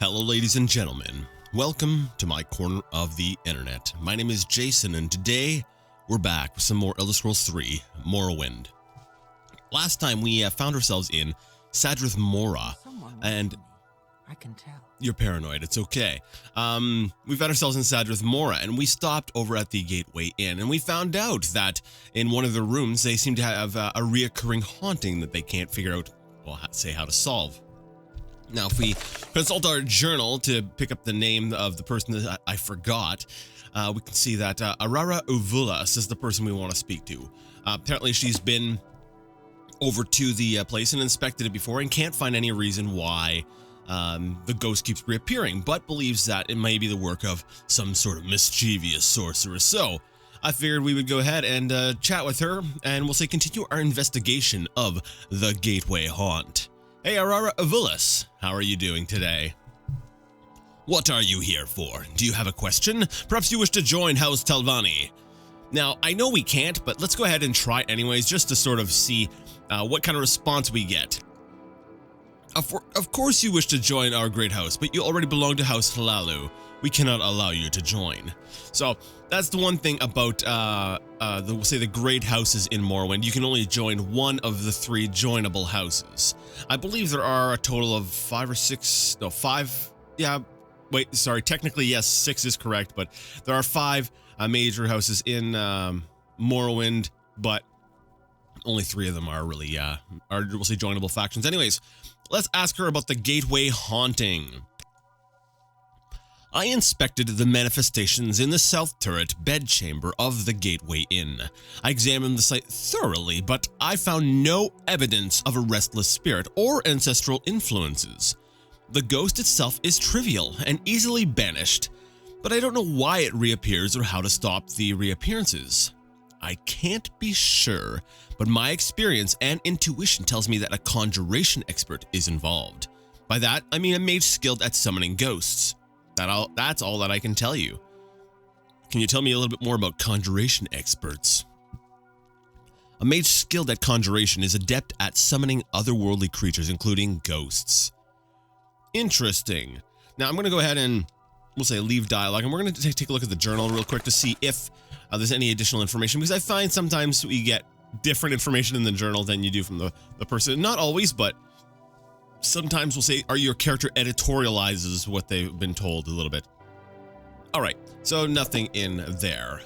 Hello, ladies and gentlemen. Welcome to my corner of the internet. My name is Jason, and today we're back with some more Elder Scrolls 3 Morrowind. Last time we found ourselves in Sadrith Mora, and I can tell. You're paranoid. It's okay. We found ourselves in Sadrith Mora, and we stopped over at the Gateway Inn, and we found out that in one of the rooms they seem to have a reoccurring haunting that they can't figure out, well, say how to solve. Now, if we consult our journal to pick up the name of the person that I forgot, we can see that Arara Uvulas is the person we want to speak to. Apparently, she's been over to the place and inspected it before and can't find any reason why the ghost keeps reappearing, but believes that it may be the work of some sort of mischievous sorcerer. So I figured we would go ahead and chat with her, and we'll say continue our investigation of the Gateway Haunt. Hey, Arara Uvulas, how are you doing today? What are you here for? Do you have a question? Perhaps you wish to join House Telvanni. Now, I know we can't, but let's go ahead and try anyways, just to sort of see what kind of response we get. Of course you wish to join our great house, but you already belong to House Halalu. We cannot allow you to join. So that's the one thing about we'll say the great houses in Morrowind. You can only join one of the 3 joinable houses. I believe there are a total of 5 or 6, no, 5. Yeah, wait, sorry. Technically, yes, 6 is correct, but there are 5 major houses in Morrowind, but only 3 of them are really, we'll say joinable factions. Anyways, let's ask her about the Gateway Haunting. I inspected the manifestations in the south turret bedchamber of the Gateway Inn. I examined the site thoroughly, but I found no evidence of a restless spirit or ancestral influences. The ghost itself is trivial and easily banished, but I don't know why it reappears or how to stop the reappearances. I can't be sure, but my experience and intuition tells me that a conjuration expert is involved. By that, I mean a mage skilled at summoning ghosts. That's all that I can tell you. Can you tell me a little bit more about conjuration experts? A mage skilled at conjuration is adept at summoning otherworldly creatures, including ghosts. Interesting. Now I'm going to go ahead and we'll say leave dialogue, and we're going to take a look at the journal real quick to see if there's any additional information, because I find sometimes we get different information in the journal than you do from the person. Not always, but sometimes we'll say, your character editorializes what they've been told a little bit. All right, so nothing in there.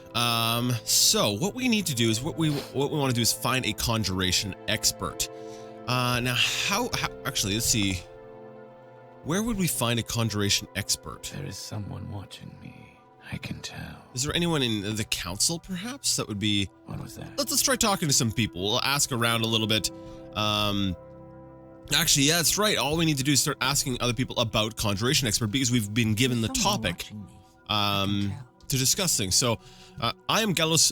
So what we need to do is what we want to do is find a conjuration expert. Now, how actually, let's see. Where would we find a conjuration expert? There is someone watching me. I can tell. Is there anyone in the council, perhaps? That would be... What was that? Let's try talking to some people. We'll ask around a little bit. Actually, yeah, that's right. All we need to do is start asking other people about conjuration expert, because we've been given the topic to discuss things. So, I am Galus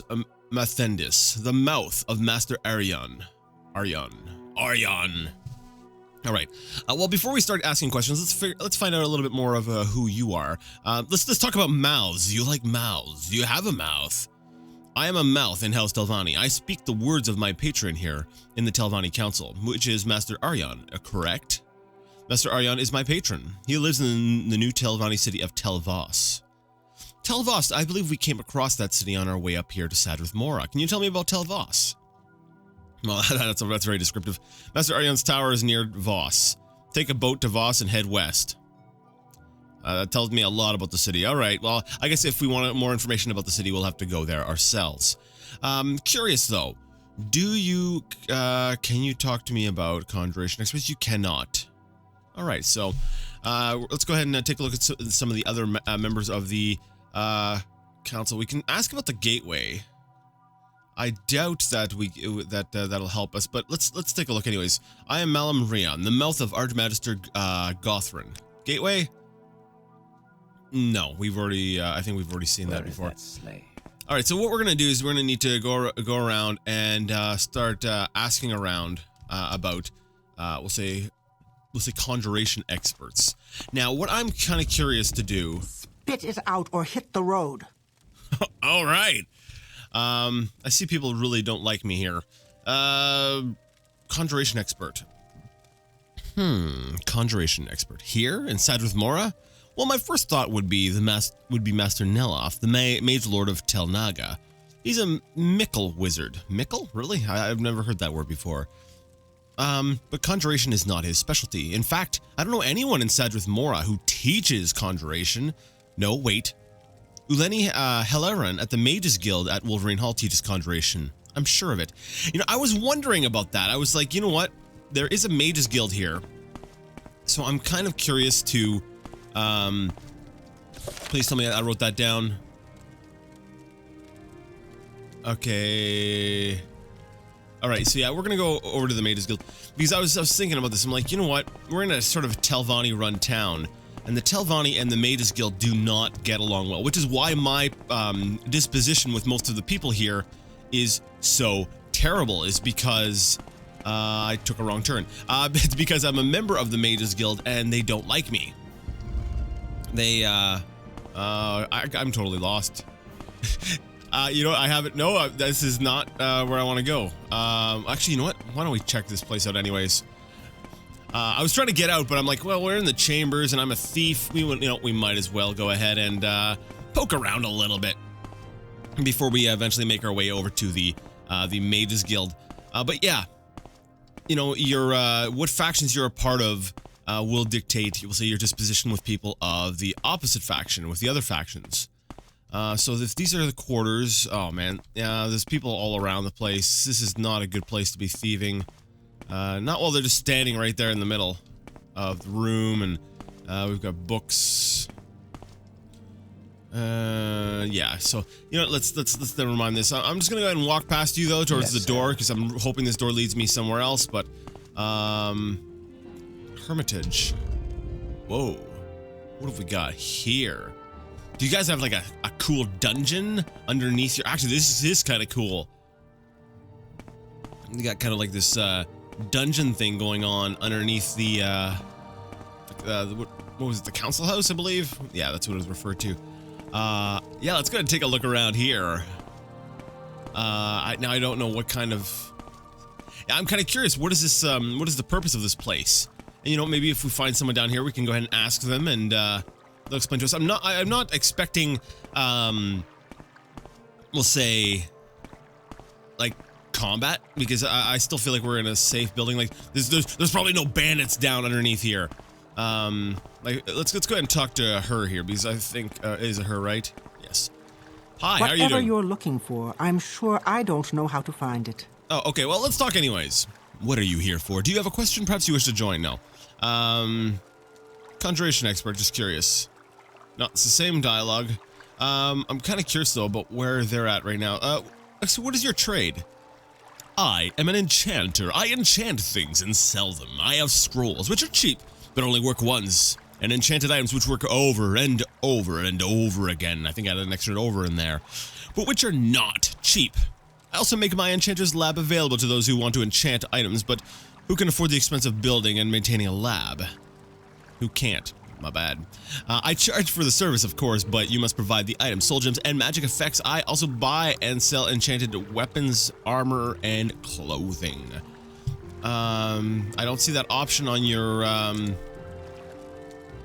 Mathendis, the mouth of Master Aryan. All right. Well, before we start asking questions, let's find out a little bit more of who you are. Let's talk about mouths. You like mouths. You have a mouth. I am a mouth in House Telvanni. I speak the words of my patron here in the Telvanni Council, which is Master Aryan, correct? Master Aryan is my patron. He lives in the new Telvanni city of Telvos. Telvos, I believe we came across that city on our way up here to Sadrith Mora. Can you tell me about Telvos? Well, that's very descriptive. Master Aryan's tower is near Voss. Take a boat to Voss and head west. That tells me a lot about the city. All right, well, I guess if we want more information about the city, we'll have to go there ourselves. Curious, though. Can you talk to me about conjuration experts? You cannot. All right, so let's go ahead and take a look at some of the other members of the council. We can ask about the gateway. I doubt that that'll help us, but let's take a look anyways. I am Malam Rion, the mouth of Archmagister Gothrin. Gateway? No, we've already. I think we've already seen that before. All right, so what we're gonna do is we're gonna need to go around and start asking around about we'll say conjuration experts. Now, what I'm kind of curious to do. Spit it out or hit the road. All right. I see people really don't like me here. Conjuration expert. Conjuration expert here in Sadrith Mora? Well, my first thought would be Master Neloth, the Mage Lord of Tel Naga. He's a Mickle wizard. Mickle? Really? I've never heard that word before. But conjuration is not his specialty. In fact, I don't know anyone in Sadrith Mora who teaches conjuration. No, wait. Uleni Heleran at the Mages Guild at Wolverine Hall teaches conjuration. I'm sure of it. You know, I was wondering about that. I was like, you know what? There is a Mages Guild here. So I'm kind of curious to, please tell me I wrote that down. Okay. All right, so yeah, we're gonna go over to the Mages Guild because I was thinking about this. I'm like, you know what? We're in a sort of Telvanni-run town, and the Telvanni and the Mages Guild do not get along well, which is why my disposition with most of the people here is so terrible. Is because I took a wrong turn. It's because I'm a member of the Mages Guild and they don't like me. They, I'm totally lost. You know, I haven't. No, this is not where I want to go. Actually, you know what? Why don't we check this place out, anyways? I was trying to get out, but I'm like, well, we're in the chambers, and I'm a thief. We might as well go ahead and poke around a little bit before we eventually make our way over to the Mages Guild. But yeah, you know, your what factions you're a part of will dictate, you will say, your disposition with people of the opposite faction, with the other factions. So if these are the quarters, oh man, yeah, there's people all around the place. This is not a good place to be thieving. Not while they're just standing right there in the middle of the room, and we've got books. Yeah, so, you know, let's never mind this. I'm just gonna go ahead and walk past you, though, towards the door, because I'm hoping this door leads me somewhere else, but, Hermitage. Whoa. What have we got here? Do you guys have, like, a cool dungeon underneath your... Actually, this is kind of cool. You got kind of like this, dungeon thing going on underneath the, what was it, the council house, I believe? Yeah, that's what it was referred to. Yeah, let's go ahead and take a look around here. Now I don't know what kind of... Yeah, I'm kind of curious, what is this, what is the purpose of this place? And, you know, maybe if we find someone down here, we can go ahead and ask them, and, they'll explain to us. I'm not expecting, we'll say, like, combat, because I still feel like we're in a safe building. Like, there's probably no bandits down underneath here. Like, let's go ahead and talk to her here, because I think, is it her, right? Yes. Hi, how are you doing? Whatever you're looking for, I'm sure I don't know how to find it. Oh, okay, well, let's talk anyways. What are you here for? Do you have a question? Perhaps you wish to join? No. Conjuration expert, just curious. No, it's the same dialogue. I'm kind of curious, though, about where they're at right now. So what is your trade? I am an enchanter. I enchant things and sell them. I have scrolls, which are cheap, but only work once, and enchanted items which work over and over and over again. I think I had an extra over in there, but which are not cheap. I also make my enchanter's lab available to those who want to enchant items, but who can afford the expense of building and maintaining a lab? Who can't? My bad. I charge for the service, of course, but you must provide the items, soul gems, and magic effects. I also buy and sell enchanted weapons, armor, and clothing. I don't see that option on your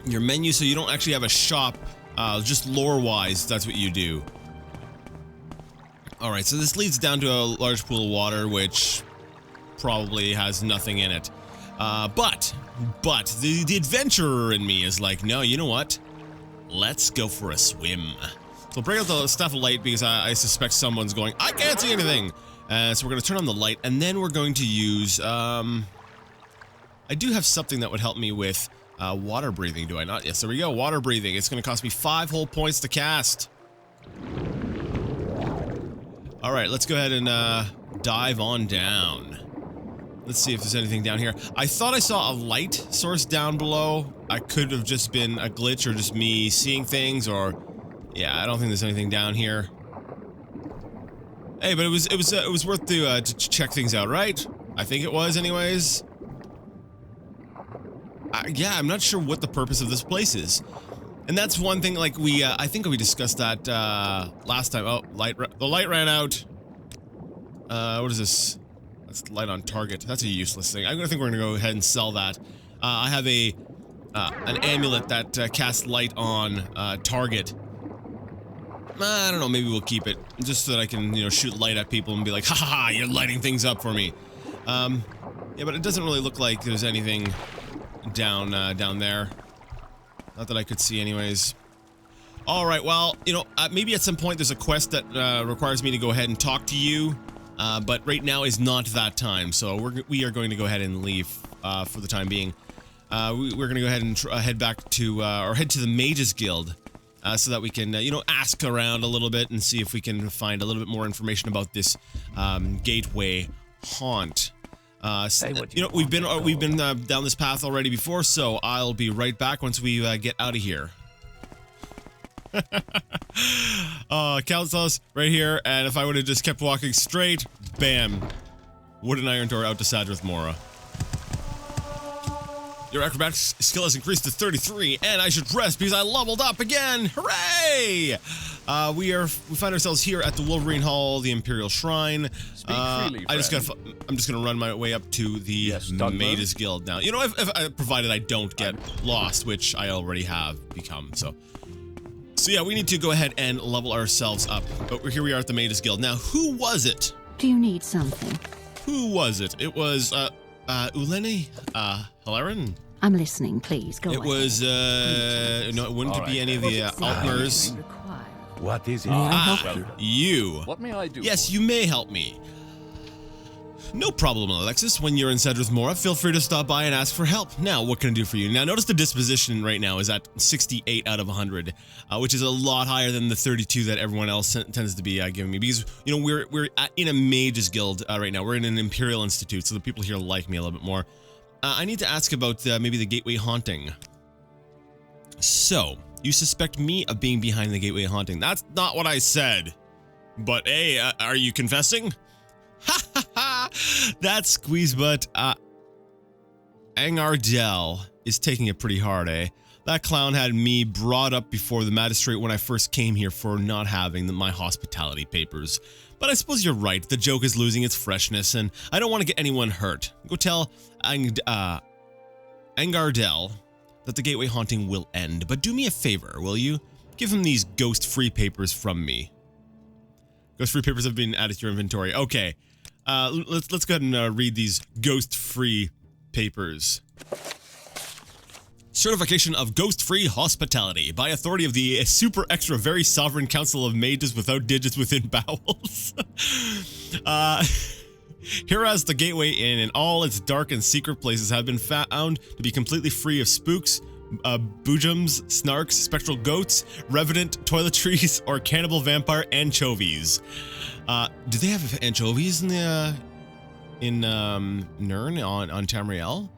menu, so you don't actually have a shop. Just lore-wise, that's what you do. Alright, so this leads down to a large pool of water, which probably has nothing in it. But the adventurer in me is like, no, you know what? Let's go for a swim. So bring out the staff of light, because I suspect someone's going, I can't see anything. So we're going to turn on the light, and then we're going to use, I do have something that would help me with water breathing, do I not? Yes, there we go, water breathing. It's going to cost me 5 whole points to cast. Alright, let's go ahead and dive on down. Let's see if there's anything down here. I thought I saw a light source down below. I could have just been a glitch or just me seeing things, or... Yeah, I don't think there's anything down here. Hey, but it was worth to check things out, right? I think it was, anyways. Yeah, I'm not sure what the purpose of this place is. And that's one thing, like, I think we discussed that, last time. Oh, the light ran out. What is this? That's light on target. That's a useless thing. I think we're gonna go ahead and sell that. I have an amulet that casts light on target. I don't know, maybe we'll keep it just so that I can, shoot light at people and be like, ha ha ha, you're lighting things up for me. Yeah, but it doesn't really look like there's anything down there. Not that I could see anyways. All right, well, maybe at some point there's a quest that requires me to go ahead and talk to you, but right now is not that time, so we are going to go ahead and leave for the time being. We're going to go ahead and head back to, or head to the Mages Guild, so that we can, ask around a little bit and see if we can find a little bit more information about this gateway haunt. We've been down this path already before, so I'll be right back once we get out of here. Council's right here, and if I would have just kept walking straight, bam, wooden iron door out to Sadrith Mora. Your acrobatics skill has increased to 33, and I should rest because I leveled up again! Hooray! We find ourselves here at the Wolverine Hall, the Imperial Shrine. Speak freely, I'm just gonna run my way up to the Mages Guild now. If provided I don't get lost, which I already have become, so yeah, we need to go ahead and level ourselves up. But here we are at the Mages Guild. Now, who was it? Do you need something? Who was it? It was, Uleni? Hilarin? I'm listening, please, go It ahead. was, no, it wouldn't be any of the, Altmers. What is it? May I help you? You. What may I do? Yes, you may help me. No problem, Alexis. When you're in Sadrith Mora, feel free to stop by and ask for help. Now, what can I do for you? Now, notice the disposition right now is at 68 out of 100, which is a lot higher than the 32 that everyone else tends to be giving me. Because, we're in a Mages Guild right now. We're in an Imperial Institute, so the people here like me a little bit more. I need to ask about maybe the Gateway Haunting. So, you suspect me of being behind the Gateway Haunting. That's not what I said. But, hey, are you confessing? Ha ha ha! That squeezebutt, Angardel is taking it pretty hard, eh? That clown had me brought up before the magistrate when I first came here for not having my hospitality papers. But I suppose you're right, the joke is losing its freshness, and I don't want to get anyone hurt. Go tell Angardel that the Gateway Haunting will end, but do me a favor, will you? Give him these ghost-free papers from me. Ghost-free papers have been added to your inventory. Okay. Let's go ahead and read these ghost-free papers. Certification of ghost-free hospitality by authority of the super extra very sovereign council of mages without digits within bowels. Hereas the Gateway Inn and all its dark and secret places have been found to be completely free of spooks, boojums, snarks, spectral goats, revenant toiletries, or cannibal vampire anchovies. Do they have anchovies in Nirn on Tamriel?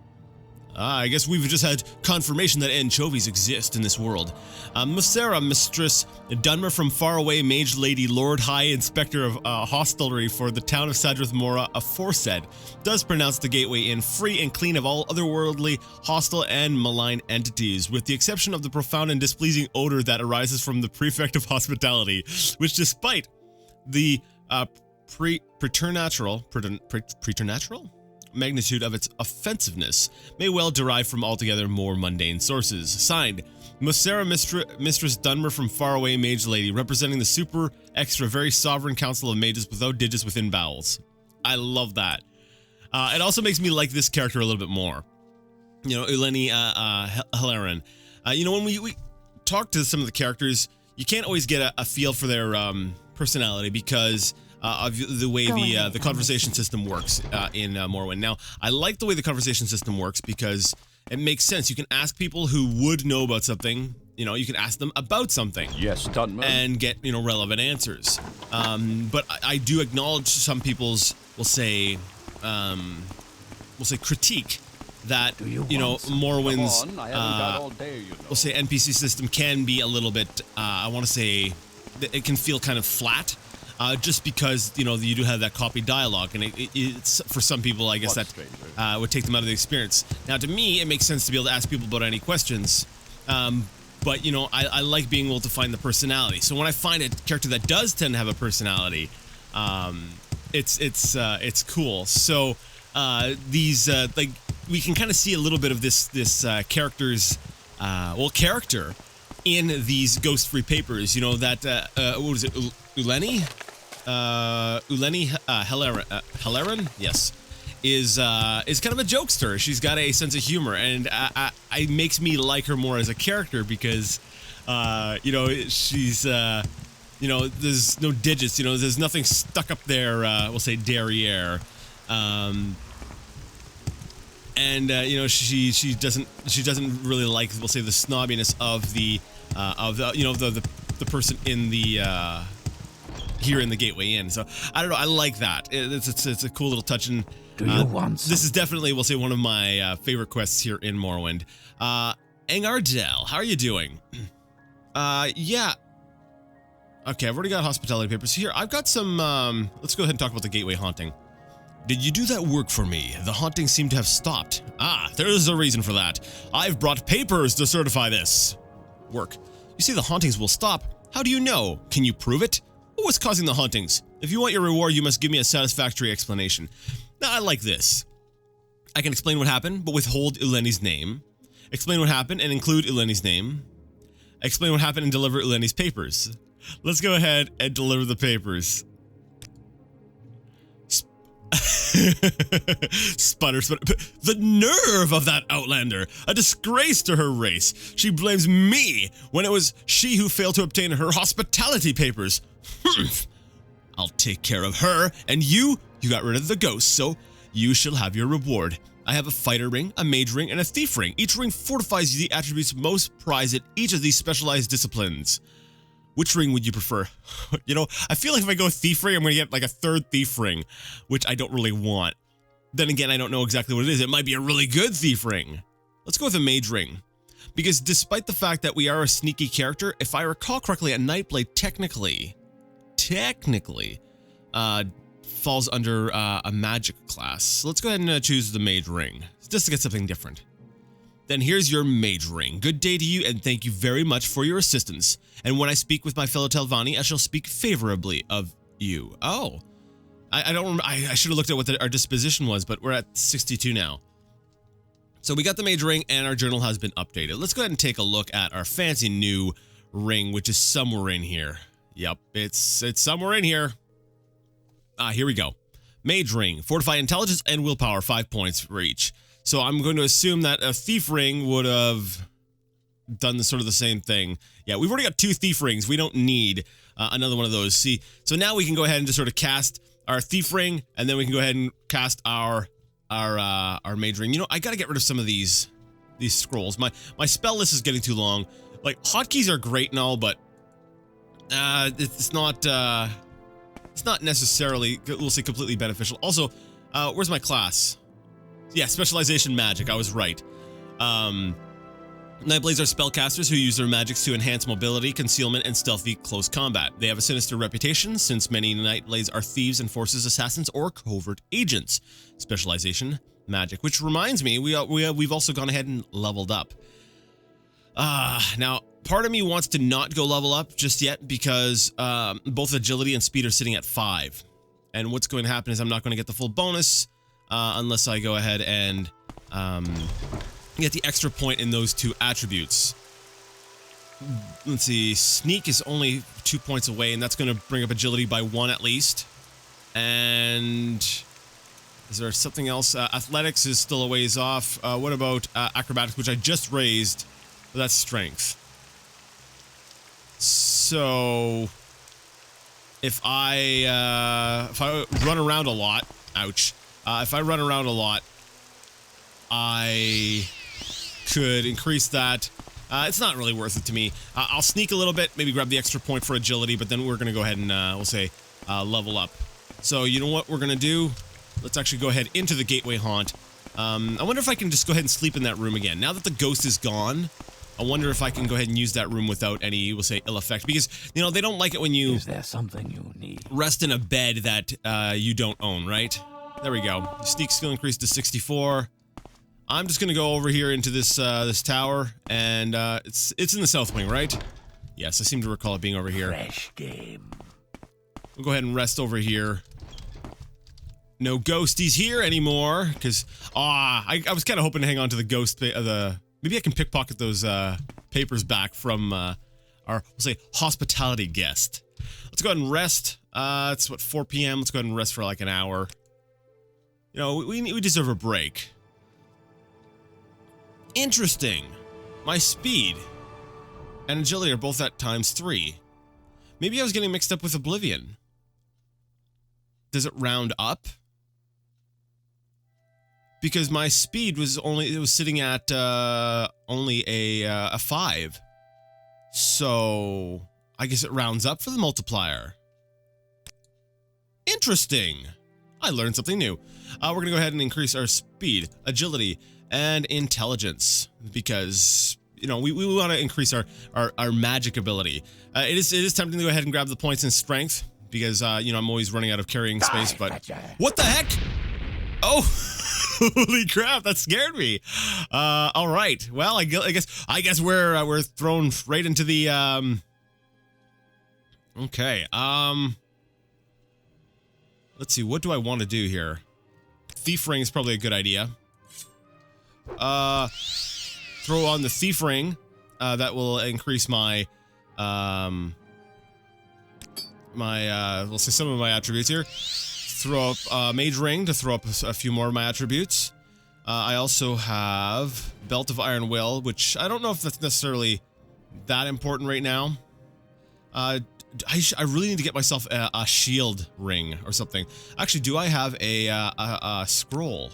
I guess we've just had confirmation that anchovies exist in this world. Musera, Mistress Dunmer from Faraway, Mage Lady, Lord High Inspector of Hostelry for the town of Sadrith Mora, aforesaid, does pronounce the Gateway Inn free and clean of all otherworldly, hostile, and malign entities, with the exception of the profound and displeasing odor that arises from the Prefect of Hospitality, which, despite the preternatural magnitude of its offensiveness, may well derive from altogether more mundane sources. Signed, Musera Mistress Dunmer from Faraway, Mage Lady, representing the super extra very sovereign council of mages without digits within bowels. I love that. It also makes me like this character a little bit more. Uleni Hilarin. When we talk to some of the characters, you can't always get a feel for their personality because of the way the conversation system works in Morrowind. Now, I like the way the conversation system works because it makes sense. You can ask people who would know about something. You can ask them about something. Yes, Dunmer. And get, relevant answers. But I do acknowledge some people's will say critique that, Morrowind's, we'll say NPC system can be a little bit, I want to say, it can feel kind of flat. Just because, you do have that copy dialogue, and it's for some people, I guess, that would take them out of the experience. Now, to me, it makes sense to be able to ask people about any questions, but, I like being able to find the personality. So when I find a character that does tend to have a personality, it's cool. So these, we can kind of see a little bit of this character's character in these ghost-free papers. You know that what was it, Uleni Helerin? Yes, is kind of a jokester. She's got a sense of humor, and it makes me like her more as a character because you know, she's you know, there's no digits, you know, there's nothing stuck up there, we'll say derriere. And you know, she doesn't really like, we'll say, the snobbiness of the you know, the person in the here in the Gateway Inn. So I don't know, I like that. It's a cool little touch. And Do you want some? this is definitely, we'll say, one of my favorite quests here in Morrowind. Angardel, how are you doing? Yeah. Okay, I've already got hospitality papers here. I've got some, let's go ahead and talk about the Gateway haunting. Did you do that work for me? The haunting seemed to have stopped. Ah, there is a reason for that. I've brought papers to certify this. Work. You say the hauntings will stop. How do you know? Can you prove it? What was causing the hauntings? If you want your reward, you must give me a satisfactory explanation. Now, I like this. I can explain what happened, but withhold Uleni's name. Explain what happened and include Uleni's name. Explain what happened and deliver Uleni's papers. Let's go ahead and deliver the papers. Sputter. The nerve of that outlander! A disgrace to her race. She blames me when it was she who failed to obtain her hospitality papers. Humph. I'll take care of her, and you got rid of the ghost, so you shall have your reward. I have a fighter ring, a mage ring, and a thief ring. Each ring fortifies the attributes most prized at each of these specialized disciplines. Which ring would you prefer? You know, I feel like if I go thief ring, I'm going to get like a third thief ring, which I don't really want. Then again, I don't know exactly what it is. It might be a really good thief ring. Let's go with a mage ring. Because despite the fact that we are a sneaky character, if I recall correctly, a Nightblade technically falls under a magic class. So let's go ahead and choose the mage ring, just to get something different. Then here's your mage ring. Good day to you, and thank you very much for your assistance. And when I speak with my fellow Telvanni, I shall speak favorably of you. Oh, I don't remember. I should have looked at what our disposition was, but we're at 62 now. So we got the mage ring, and our journal has been updated. Let's go ahead and take a look at our fancy new ring, which is somewhere in here. Yep, it's somewhere in here. Here we go. Mage ring, fortify intelligence and willpower, 5 points for each. So I'm going to assume that a thief ring would have done the sort of the same thing. Yeah, we've already got 2 thief rings. We don't need another one of those. See, so now we can go ahead and just sort of cast our thief ring, and then we can go ahead and cast our mage ring. You know, I got to get rid of some of these scrolls. My spell list is getting too long. Like, hotkeys are great and all, but it's not necessarily, we'll say, completely beneficial. Also, where's my class? Yeah, specialization magic. I was right. Nightblades are spellcasters who use their magics to enhance mobility, concealment, and stealthy close combat. They have a sinister reputation, since many Nightblades are thieves and forces assassins or covert agents. Specialization magic, which reminds me, we've also gone ahead and leveled up. Now, part of me wants to not go level up just yet because both agility and speed are sitting at 5. And what's going to happen is I'm not going to get the full bonus unless I go ahead and get the extra point in those 2 attributes. Let's see, sneak is only 2 points away, and that's going to bring up agility by 1 at least. And is there something else? Athletics is still a ways off. What about acrobatics, which I just raised? But that's strength. So if I run around a lot, ouch. If I run around a lot, I could increase that. It's not really worth it to me. I'll sneak a little bit, maybe grab the extra point for agility, but then we're going to go ahead and, we'll say, level up. So you know what we're going to do? Let's actually go ahead into the Gateway Haunt. I wonder if I can just go ahead and sleep in that room again. Now that the ghost is gone, I wonder if I can go ahead and use that room without any, we'll say, ill effect. Because, you know, they don't like it when you... Is there something you need? Rest in a bed that you don't own, right? There we go. Sneak skill increased to 64. I'm just gonna go over here into this this tower, and it's in the south wing, right? Yes, I seem to recall it being over here. Fresh game. We'll go ahead and rest over here. No ghosties here anymore, because I was kind of hoping to hang on to the ghost. Maybe I can pickpocket those papers back from our, we'll say, hospitality guest. Let's go ahead and rest. It's what, 4 p.m. Let's go ahead and rest for like an hour. You know, we deserve a break. Interesting. My speed and agility are both at _3. Maybe I was getting mixed up with Oblivion. Does it round up? Because my speed was sitting at only a 5. So I guess it rounds up for the multiplier. Interesting. I learned something new. We're gonna go ahead and increase our speed, agility, and intelligence because, you know, we want to increase our magic ability. It is tempting to go ahead and grab the points in strength because you know, I'm always running out of carrying space. But what the heck? Oh, holy crap! That scared me. All right. Well, I guess we're thrown right into the Okay. Let's see. What do I want to do here? Thief ring is probably a good idea. Throw on the thief ring. That will increase my we'll say some of my attributes here. Throw up mage ring to throw up a few more of my attributes. I also have belt of iron will, which I don't know if that's necessarily that important right now. I really need to get myself a shield ring or something. Actually, do I have a scroll?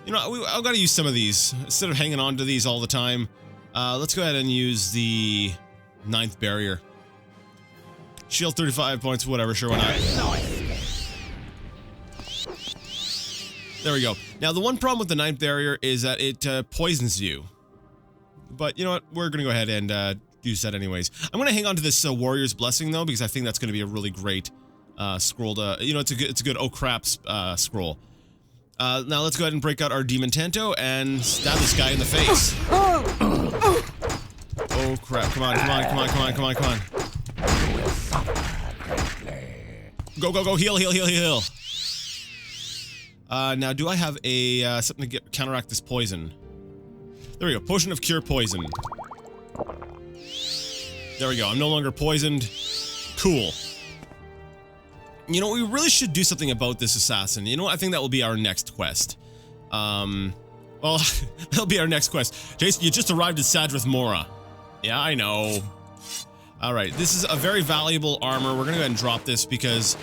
You know, I've got to use some of these instead of hanging on to these all the time. Let's go ahead and use the 9th barrier. Shield 35 points, whatever, sure, why not? There we go. Now, the one problem with the 9th barrier is that it poisons you. But you know what? We're going to go ahead and use that anyways. I'm going to hang on to this Warrior's Blessing, though, because I think that's going to be a really great scroll to... You know, it's a good oh crap scroll. Now let's go ahead and break out our Demon Tanto and stab this guy in the face. Oh crap, come on. Go, heal. Now do I have a, something to counteract this poison? There we go, Potion of Cure Poison. There we go, I'm no longer poisoned. Cool. You know, we really should do something about this assassin. You know what? I think that will be our next quest. Well, that'll be our next quest. Jason, you just arrived at Sadrith Mora. Yeah, I know. Alright, this is a very valuable armor. We're gonna go ahead and drop this because,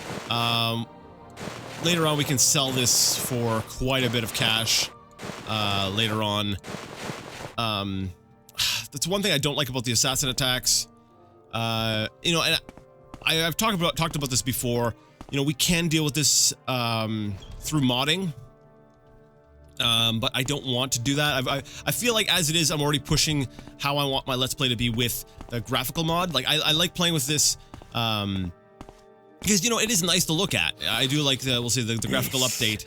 later on we can sell this for quite a bit of cash, later on. That's one thing I don't like about the assassin attacks. You know, and I've talked about this before. You know, we can deal with this through modding, but I don't want to do that. I feel like as it is, I'm already pushing how I want my Let's Play to be with the graphical mod. Like I like playing with this because, you know, it is nice to look at. I do like we'll say the graphical update.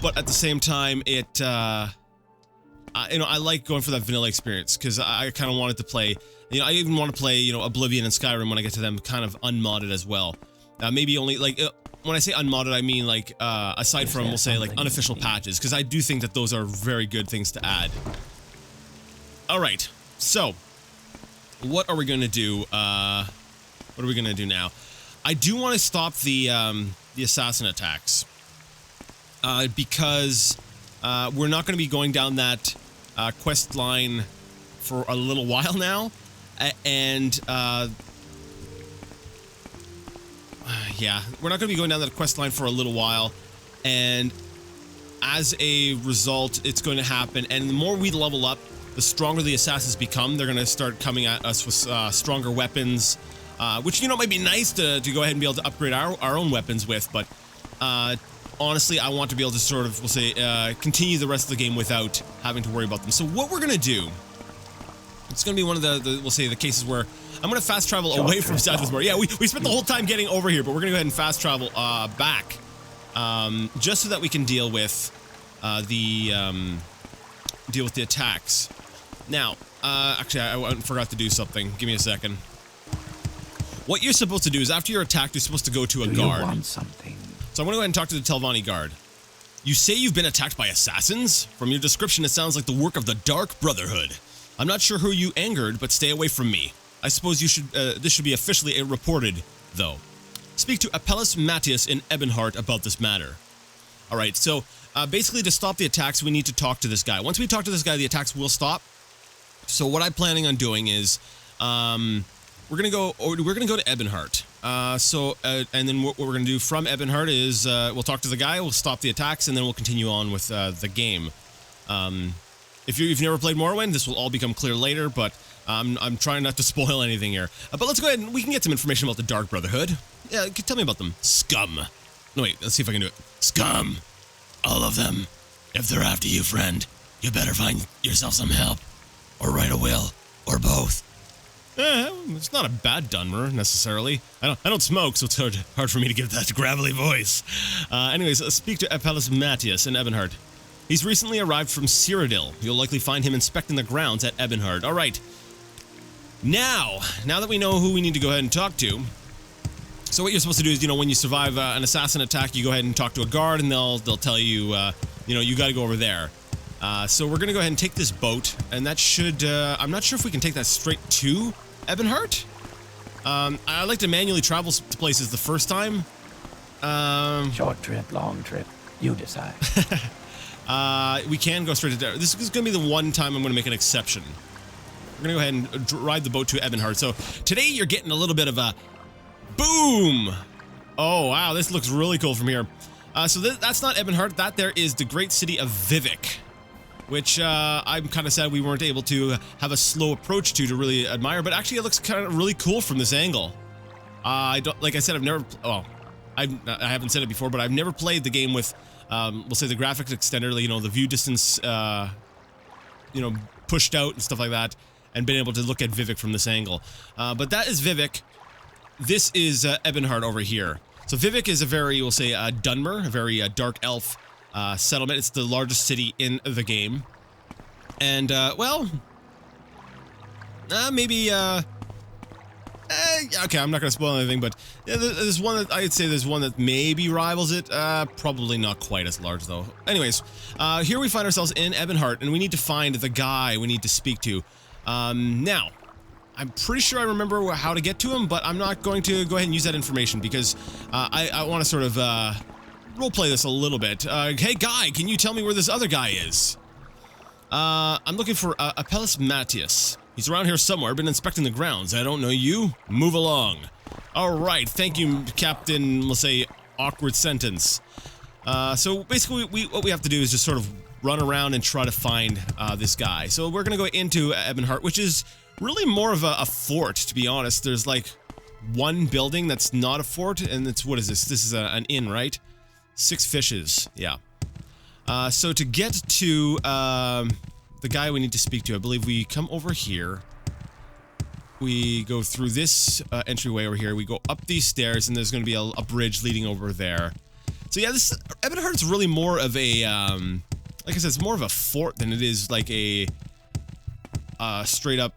But at the same time, it you know, I like going for that vanilla experience because I kind of wanted to play. You know, I even want to play, you know, Oblivion and Skyrim when I get to them kind of unmodded as well. Maybe only, like, when I say unmodded, I mean, like, aside from, we'll say, like, unofficial patches, because I do think that those are very good things to add. Alright, so, what are we going to do? What are we going to do now? I do want to stop the assassin attacks. Because, we're not going to be going down that, quest line for a little while now. And, yeah, we're not going to be going down that quest line for a little while, and as a result, it's going to happen, and the more we level up, the stronger the assassins become. They're going to start coming at us with stronger weapons, which, you know, might be nice to go ahead and be able to upgrade our own weapons with, but honestly, I want to be able to sort of, we'll say, continue the rest of the game without having to worry about them. So what we're going to do, it's going to be one of the we'll say, the cases where I'm going to fast travel away from Sadrith Mora. Yeah, we spent the whole time getting over here, but we're going to go ahead and fast travel back, just so that we can deal with the attacks. Now, actually, I forgot to do something. Give me a second. What you're supposed to do is after you're attacked, you're supposed to go to a guard. You want something? So I'm going to go ahead and talk to the Telvanni guard. You say you've been attacked by assassins? From your description, it sounds like the work of the Dark Brotherhood. I'm not sure who you angered, but stay away from me. I suppose you should. This should be officially reported, though. Speak to Apelles Matthias in Ebonheart about this matter. All right, so basically to stop the attacks, we need to talk to this guy. Once we talk to this guy, the attacks will stop. So what I'm planning on doing is, we're gonna go to Ebonheart. And then what we're gonna do from Ebonheart is we'll talk to the guy, we'll stop the attacks, and then we'll continue on with the game. If you've never played Morrowind, this will all become clear later, but I'm trying not to spoil anything here. But let's go ahead and we can get some information about the Dark Brotherhood. Yeah, tell me about them. Scum. No, wait, let's see if I can do it. Scum. All of them. If they're after you, friend, you better find yourself some help. Or write a will. Or both. It's not a bad Dunmer, necessarily. I don't smoke, so it's hard for me to give that gravelly voice. Anyways, let's speak to Apelles Matthias in Ebonheart. He's recently arrived from Cyrodiil. You'll likely find him inspecting the grounds at Ebonheart. All right. Now that we know who we need to go ahead and talk to, so what you're supposed to do is, when you survive an assassin attack, you go ahead and talk to a guard, and they'll tell you, you got to go over there. So we're gonna go ahead and take this boat, and that should. I'm not sure if we can take that straight to Ebonheart. I like to manually travel to places the first time. Short trip, long trip, you decide. We can go straight to there. This is gonna be the one time I'm gonna make an exception. We're gonna go ahead and ride the boat to Ebonheart. So today you're getting a little bit of a boom. Oh wow, this looks really cool from here. So that's not Ebonheart. That there is the great city of Vivec, which I'm kind of sad we weren't able to have a slow approach to really admire. But actually, it looks kind of really cool from this angle. Like I said, I've never. Well, I haven't said it before, but I've never played the game with, we'll say, the graphics extender. The view distance, pushed out and stuff like that, and been able to look at Vivec from this angle. But that is Vivec. This is Ebonheart over here. So Vivec is a very, we'll say, Dunmer, a very dark elf settlement. It's the largest city in the game. And, maybe, okay, I'm not going to spoil anything, but yeah, there's one that, I'd say there's one that maybe rivals it. Probably not quite as large, though. Anyways, here we find ourselves in Ebonheart, and we need to find the guy we need to speak to. Now, I'm pretty sure I remember how to get to him, but I'm not going to go ahead and use that information because I want to sort of roleplay this a little bit. Hey, guy, can you tell me where this other guy is? I'm looking for Apelles Matthias. He's around here somewhere, been inspecting the grounds. I don't know you. Move along. All right, thank you, Captain, we'll say, awkward sentence. So basically, what we have to do is just sort of run around and try to find this guy. So we're going to go into Ebonheart, which is really more of a fort, to be honest. There's like one building that's not a fort, and it's, what is this? This is an inn, right? 6 fishes, yeah. So to get to the guy we need to speak to, I believe we come over here. We go through this entryway over here. We go up these stairs, and there's going to be a bridge leading over there. So yeah, this Ebonheart's really more of a, like I said, it's more of a fort than it is like a straight up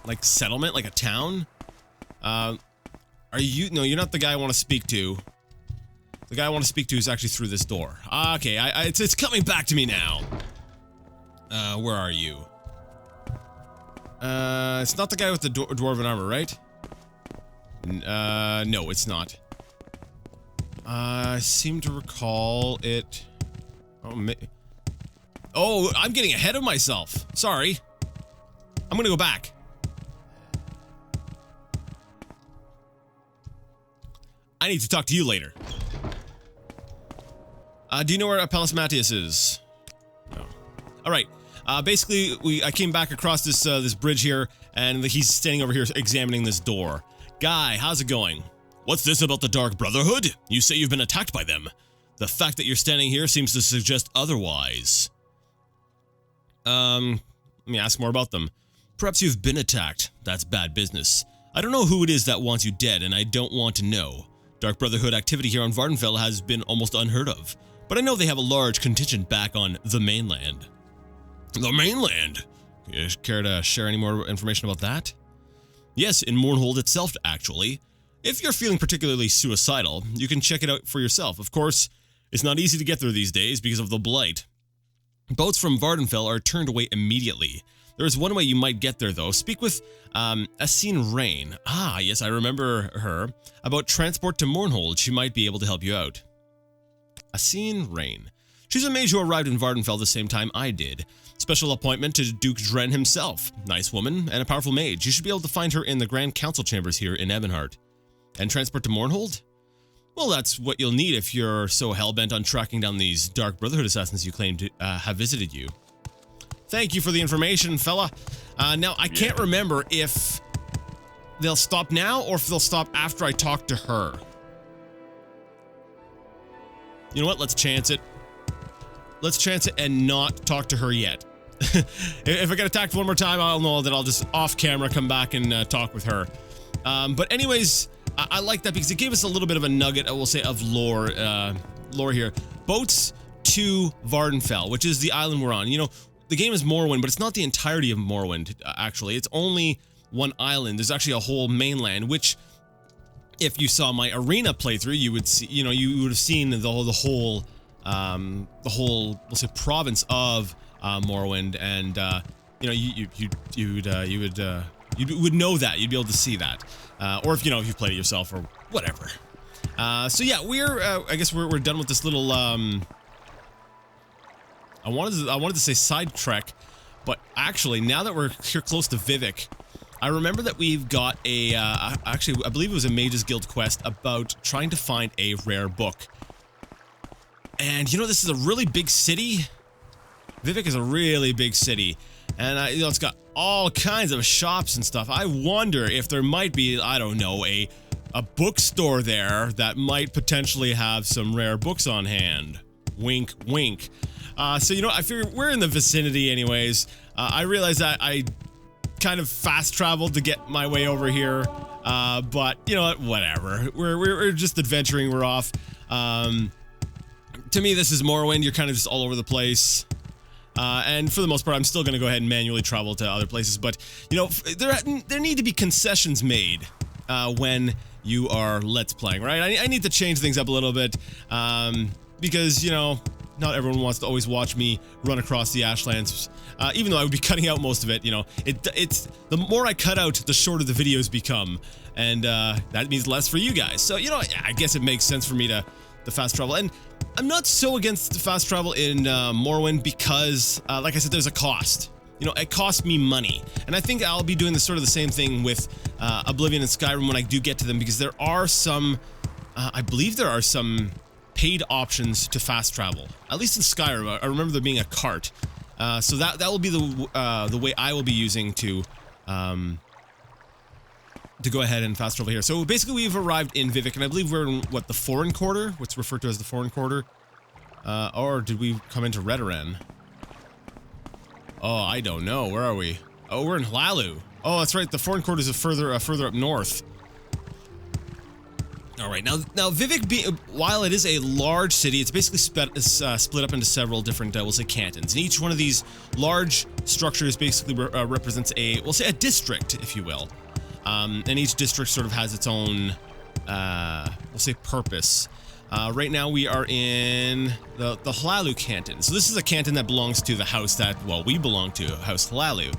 like settlement, like a town. Are you? No, you're not the guy I want to speak to. The guy I want to speak to is actually through this door. Okay, it's coming back to me now. Where are you? It's not the guy with the dwarven armor, right? No, it's not. I seem to recall it. Oh, I'm getting ahead of myself. Sorry. I'm gonna go back. I need to talk to you later. Do you know where Apelles Matthias is? No. All right. Basically, I came back across this this bridge here, and he's standing over here examining this door. Guy, how's it going? What's this about the Dark Brotherhood? You say you've been attacked by them. The fact that you're standing here seems to suggest otherwise. Let me ask more about them. Perhaps you've been attacked. That's bad business. I don't know who it is that wants you dead, and I don't want to know. Dark Brotherhood activity here on Vvardenfell has been almost unheard of, but I know they have a large contingent back on the mainland. The mainland? You care to share any more information about that? Yes, in Mournhold itself, actually. If you're feeling particularly suicidal, you can check it out for yourself. Of course, it's not easy to get there these days because of the blight. Boats from Vardenfell are turned away immediately. There is one way you might get there, though. Speak with Asine Rain. Ah, yes, I remember her. About transport to Mournhold, she might be able to help you out. Asine Rain. She's a mage who arrived in Vardenfell the same time I did. Special appointment to Duke Dren himself. Nice woman and a powerful mage. You should be able to find her in the Grand Council chambers here in Ebonheart. And transport to Mournhold? Well, that's what you'll need if you're so hell-bent on tracking down these Dark Brotherhood assassins you claim to have visited you. Thank you for the information, fella. Now, I can't remember if they'll stop now or if they'll stop after I talk to her. You know what? Let's chance it. Let's chance it and not talk to her yet. If I get attacked one more time, I'll know that I'll just off-camera come back and talk with her. But anyways, I like that because it gave us a little bit of a nugget, I will say, of lore here. Boats to Vardenfell, which is the island we're on. You know, the game is Morrowind, but it's not the entirety of Morrowind, actually. It's only one island. There's actually a whole mainland, which, if you saw my arena playthrough, you would see, you know, you would have seen the whole, we'll say, province of Morrowind, and you know, you would know that. You'd be able to see that, or if you've played it yourself or whatever. So yeah, I guess we're done with this little I wanted to say side trek, but actually now that we're here close to Vivec, I remember that we've got a actually I believe it was a Mages Guild quest about trying to find a rare book. And you know, this is a really big city. Vivec is a really big city, and you know, it's got all kinds of shops and stuff. I wonder if there might be, I don't know, a bookstore there that might potentially have some rare books on hand. Wink, wink. So, you know, I figure we're in the vicinity anyways. I realize that I kind of fast traveled to get my way over here. But, you know what, whatever. We're just adventuring, we're off. To me, this is Morrowind. You're kind of just all over the place. And for the most part, I'm still going to go ahead and manually travel to other places. But, you know, there need to be concessions made when you are Let's Playing, right? I need to change things up a little bit because, you know, not everyone wants to always watch me run across the Ashlands, even though I would be cutting out most of it. You know, it's the more I cut out, the shorter the videos become, and that means less for you guys. So, you know, I guess it makes sense for me to fast travel. And I'm not so against the fast travel in Morrowind because, like I said, there's a cost. You know, it costs me money. And I think I'll be doing sort of the same thing with Oblivion and Skyrim when I do get to them, because there are some, I believe there are some paid options to fast travel. At least in Skyrim, I remember there being a cart. So that will be the way I will be using to go ahead and fast travel here. So basically we've arrived in Vivec, and I believe we're in, what, the Foreign Quarter? What's referred to as the Foreign Quarter? Or did we come into Redoran? Oh, I don't know. Where are we? Oh, we're in Hlaalu. Oh, that's right. The Foreign Quarter is further up north. All right. Now Vivec, while it is a large city, it's basically split up into several different, we'll say, cantons. And each one of these large structures basically represents we'll say, a district, if you will. And each district sort of has its own, we'll say, purpose. Right now we are in the Hlaalu canton. So this is a canton that belongs to the house that, well, we belong to, House Hlaalu.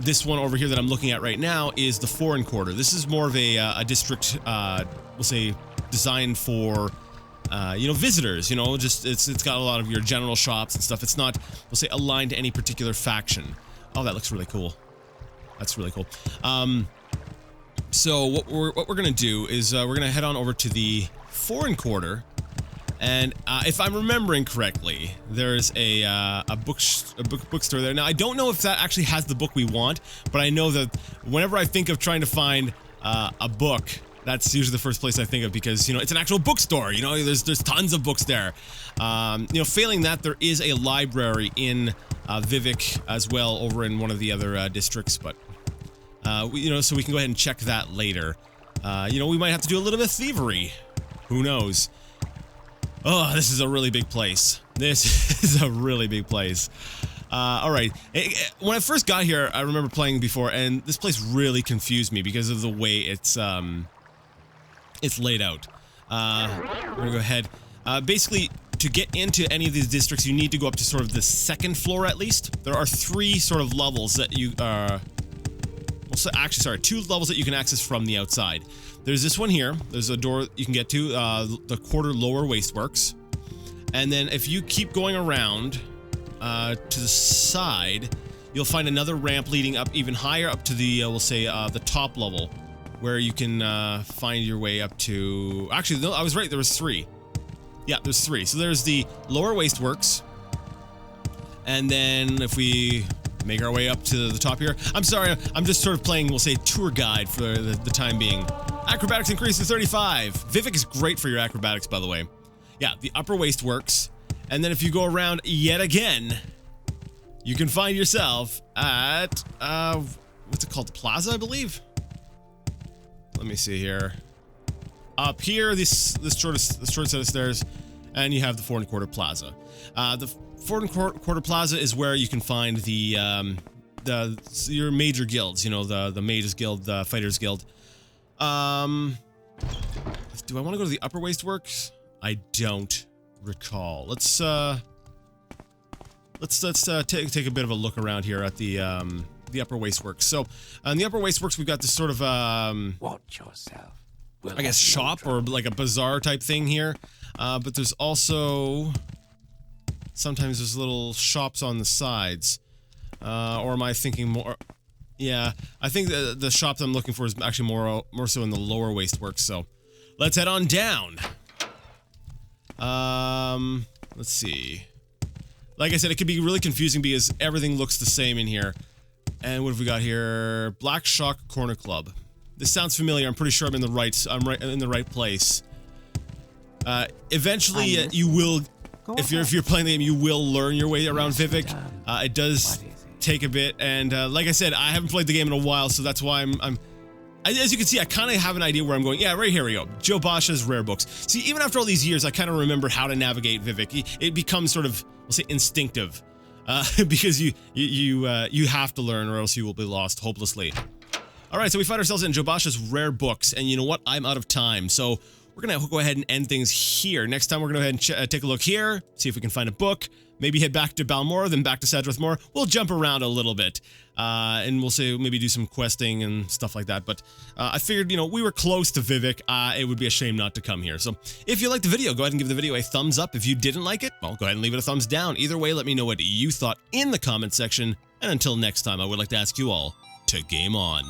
This one over here that I'm looking at right now is the Foreign Quarter. This is more of a district, we'll say, designed for, you know, visitors. You know, just it's got a lot of your general shops and stuff. It's not, we'll say, aligned to any particular faction. Oh, that looks really cool. That's really cool. So what we're gonna do is we're gonna head on over to the Foreign Quarter, and if I'm remembering correctly, there's a bookstore there. Now I don't know if that actually has the book we want, but I know that whenever I think of trying to find a book, that's usually the first place I think of, because, you know, it's an actual bookstore. You know, there's tons of books there. You know, failing that, there is a library in Vivec as well, over in one of the other districts, but you know, so we can go ahead and check that later. You know, we might have to do a little bit of thievery. Who knows? Oh, this is a really big place. This is a really big place. All right. When I first got here, I remember playing before, and this place really confused me because of the way it's laid out. We're gonna go ahead. Basically, to get into any of these districts, you need to go up to sort of the second floor at least. There are 3 sort of levels that you actually, sorry, 2 levels that you can access from the outside. There's this one here. There's a door you can get to, the quarter lower wasteworks. And then if you keep going around to the side, you'll find another ramp leading up even higher up to the, we'll say, the top level, where you can find your way up to... Actually, no, I was right, there was 3. Yeah, there's 3. So there's the lower wasteworks. And then if we make our way up to the top here... I'm sorry, I'm just sort of playing, we'll say, tour guide for the time being. Acrobatics increased to 35. Vivec is great for your acrobatics, by the way. Yeah, the upper wasteworks. And then if you go around yet again, you can find yourself at, what's it called? The plaza, I believe? Let me see here. Up here, this short set of stairs, and you have the 4 1/4 plaza. The 4 1/4 plaza is where you can find your major guilds. You know, the Mages Guild, the Fighters Guild. Do I want to go to the upper wasteworks? I don't recall. Let's take a bit of a look around here at the upper wasteworks. So, in the upper wasteworks, we've got this sort of Watch yourself. I guess shop or like a bazaar type thing here. But there's also sometimes there's little shops on the sides. Or am I thinking more? Yeah, I think the shop that I'm looking for is actually more so in the lower wasteworks. So, let's head on down. Let's see. Like I said, it could be really confusing because everything looks the same in here. And what have we got here? Black Shock Corner Club. This sounds familiar. I'm pretty sure I'm in the right place. Eventually, you will, if you're playing the game, you will learn your way around Vivec. It does take a bit, and like I said, I haven't played the game in a while, so that's why as you can see, I kind of have an idea where I'm going. Yeah, right here we go. Joe Bosch's rare books. See, even after all these years, I kind of remember how to navigate Vivec. It becomes sort of, we'll say, instinctive, because you have to learn, or else you will be lost hopelessly. All right, so we find ourselves in Joe Bosch's rare books, and you know what? I'm out of time, so we're gonna go ahead and end things here. Next time, we're gonna go ahead and take a look here, see if we can find a book. Maybe head back to Balmora, then back to Sadrithmore. We'll jump around a little bit, and we'll say maybe do some questing and stuff like that. But I figured, you know, we were close to Vivec. It would be a shame not to come here. So if you liked the video, go ahead and give the video a thumbs up. If you didn't like it, well, go ahead and leave it a thumbs down. Either way, let me know what you thought in the comment section. And until next time, I would like to ask you all to game on.